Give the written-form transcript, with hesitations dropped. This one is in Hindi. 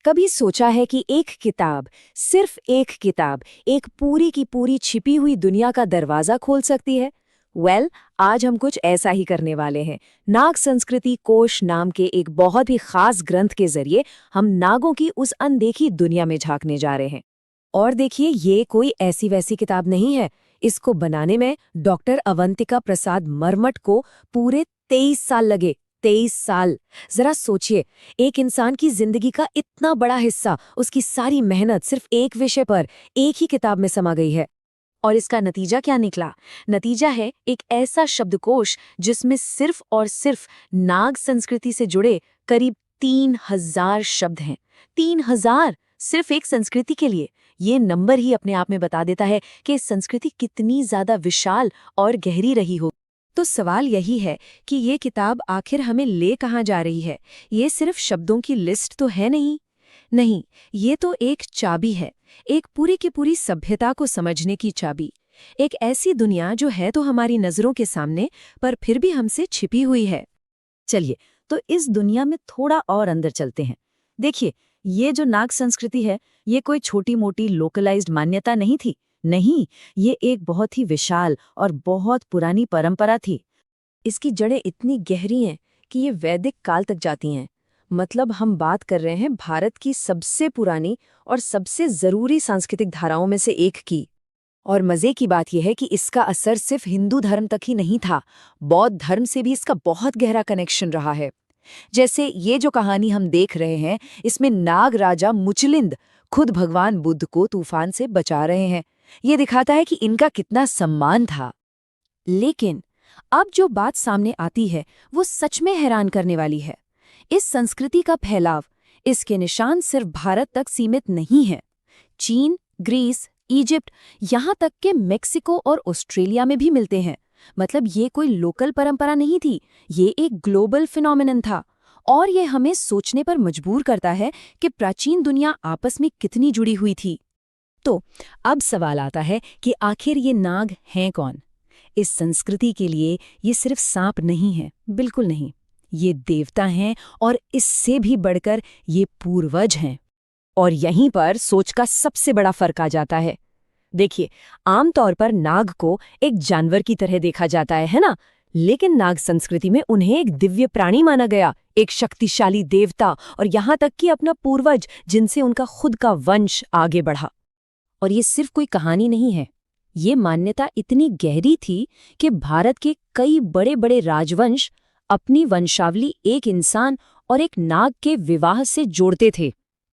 कभी सोचा है कि एक किताब, सिर्फ एक किताब, एक पूरी की पूरी छिपी हुई दुनिया का दरवाजा खोल सकती है? आज हम कुछ ऐसा ही करने वाले हैं। नाग संस्कृति कोश नाम के एक बहुत ही खास ग्रंथ के जरिए हम नागों की उस अनदेखी दुनिया में झांकने जा रहे हैं। और देखिए, ये कोई ऐसी वैसी किताब नहीं है। इसको बनाने में डॉक्टर अवंतिका प्रसाद मरमट को पूरे 23 साल लगे। 23 साल। जरा सोचिए, एक इंसान की जिंदगी का इतना बड़ा हिस्सा, उसकी सारी मेहनत सिर्फ एक विषय पर, एक ही किताब में समा गई है। और इसका नतीजा क्या निकला? नतीजा है एक ऐसा शब्दकोश जिसमें सिर्फ और सिर्फ नाग संस्कृति से जुड़े करीब 3000 शब्द हैं। 3000 सिर्फ एक संस्कृति के लिए। ये नंबर ही अपने आप में बता देता है कि संस्कृति कितनी ज्यादा विशाल और गहरी रही हो। तो सवाल यही है कि ये किताब आखिर हमें ले कहाँ जा रही है? ये सिर्फ शब्दों की लिस्ट तो है नहीं। नहीं, ये तो एक चाबी है, एक पूरी की पूरी सभ्यता को समझने की चाबी। एक ऐसी दुनिया जो है तो हमारी नजरों के सामने, पर फिर भी हमसे छिपी हुई है। चलिए, तो इस दुनिया में थोड़ा और अंदर चलते हैं। देखिए, ये जो नाग संस्कृति है, ये कोई छोटी मोटी लोकलाइज्ड मान्यता नहीं थी। नहीं, ये एक बहुत ही विशाल और बहुत पुरानी परंपरा थी। इसकी जड़ें इतनी गहरी हैं कि ये वैदिक काल तक जाती हैं। मतलब हम बात कर रहे हैं भारत की सबसे पुरानी और सबसे जरूरी सांस्कृतिक धाराओं में से एक की। और मजे की बात यह है कि इसका असर सिर्फ हिंदू धर्म तक ही नहीं था, बौद्ध धर्म से भी इसका बहुत गहरा कनेक्शन रहा है। जैसे ये जो कहानी हम देख रहे हैं, इसमें नाग राजा मुचलिंद खुद भगवान बुद्ध को तूफान से बचा रहे हैं। ये दिखाता है कि इनका कितना सम्मान था। लेकिन अब जो बात सामने आती है वो सच में हैरान करने वाली है। इस संस्कृति का फैलाव, इसके निशान सिर्फ भारत तक सीमित नहीं है। चीन, ग्रीस, इजिप्ट, यहाँ तक कि मेक्सिको और ऑस्ट्रेलिया में भी मिलते हैं। मतलब ये कोई लोकल परंपरा नहीं थी, ये एक ग्लोबल फिनोमिनन था। और ये हमें सोचने पर मजबूर करता है कि प्राचीन दुनिया आपस में कितनी जुड़ी हुई थी। तो अब सवाल आता है कि आखिर ये नाग हैं कौन? इस संस्कृति के लिए ये सिर्फ सांप नहीं है, बिल्कुल नहीं। ये देवता हैं और इससे भी बढ़कर ये पूर्वज हैं। और यहीं पर सोच का सबसे बड़ा फर्क आ जाता है। देखिए, आमतौर पर नाग को एक जानवर की तरह देखा जाता है ना? लेकिन नाग संस्कृति में उन्हें एक दिव्य प्राणी माना गया, एक शक्तिशाली देवता, और यहाँ तक कि अपना पूर्वज जिनसे उनका खुद का वंश आगे बढ़ा। और ये सिर्फ कोई कहानी नहीं है, ये मान्यता इतनी गहरी थी कि भारत के कई बड़े बड़े राजवंश अपनी वंशावली एक इंसान और एक नाग के विवाह से जोड़ते थे।